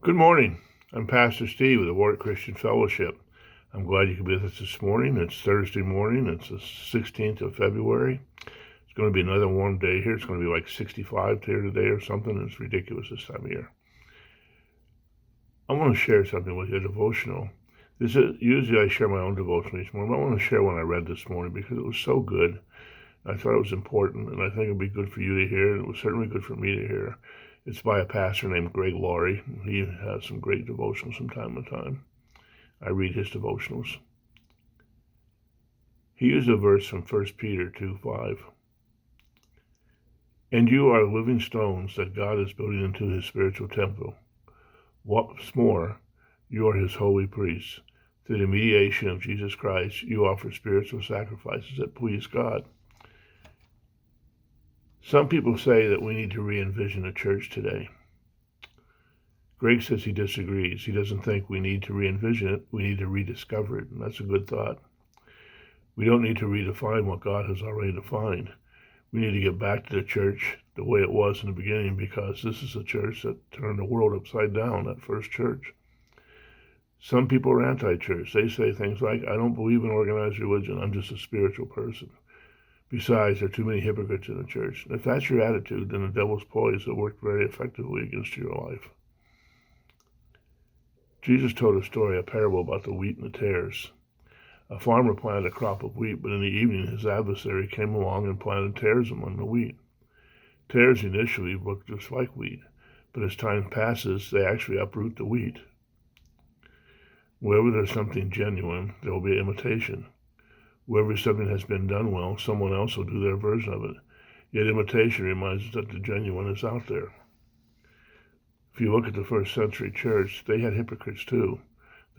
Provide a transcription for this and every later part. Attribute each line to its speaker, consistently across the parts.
Speaker 1: Good morning. I'm Pastor Steve with the Warwick Christian Fellowship. I'm glad you could be with us this morning. It's Thursday morning. It's the 16th of February. It's going to be another warm day here. It's going to be like 65 here today or something. It's ridiculous this time of year. I want to share something with you, a devotional. Usually I share my own devotional each morning, but I want to share one I read this morning because it was so good. I thought it was important, and I think it would be good for you to hear, and it was certainly good for me to hear. It's by a pastor named Greg Laurie. He has some great devotionals from time to time. I read his devotionals. He used a verse from 1 Peter 2:5. And you are living stones that God is building into his spiritual temple. What's more, you are his holy priests. Through the mediation of Jesus Christ, you offer spiritual sacrifices that please God. Some people say that we need to re-envision the church today. Greg says he disagrees. He doesn't think we need to re-envision it. We need to rediscover it, and that's a good thought. We don't need to redefine what God has already defined. We need to get back to the church the way it was in the beginning, because this is a church that turned the world upside down, that first church. Some people are anti-church. They say things like, I don't believe in organized religion. I'm just a spiritual person. Besides, there are too many hypocrites in the church. If that's your attitude, then the devil's ploys have worked very effectively against your life. Jesus told a story, a parable about the wheat and the tares. A farmer planted a crop of wheat, but in the evening his adversary came along and planted tares among the wheat. Tares initially look just like wheat, but as time passes, they actually uproot the wheat. Wherever there's something genuine, there will be imitation. Wherever something has been done well, someone else will do their version of it. Yet imitation reminds us that the genuine is out there. If you look at the first century church, they had hypocrites too.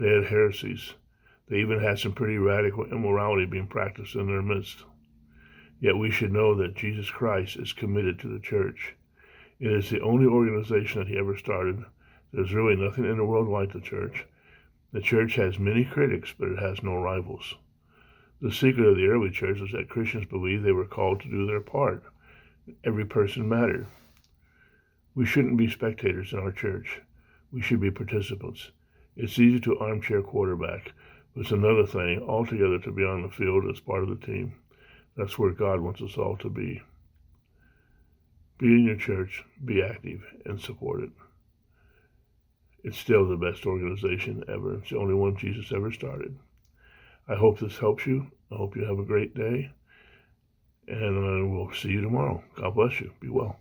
Speaker 1: They had heresies. They even had some pretty radical immorality being practiced in their midst. Yet we should know that Jesus Christ is committed to the church. It is the only organization that he ever started. There's really nothing in the world like the church. The church has many critics, but it has no rivals. The secret of the early church was that Christians believed they were called to do their part. Every person mattered. We shouldn't be spectators in our church. We should be participants. It's easy to armchair quarterback, but it's another thing altogether to be on the field as part of the team. That's where God wants us all to be. Be in your church, be active, and support it. It's still the best organization ever. It's the only one Jesus ever started. I hope this helps you. I hope you have a great day. And we'll see you tomorrow. God bless you. Be well.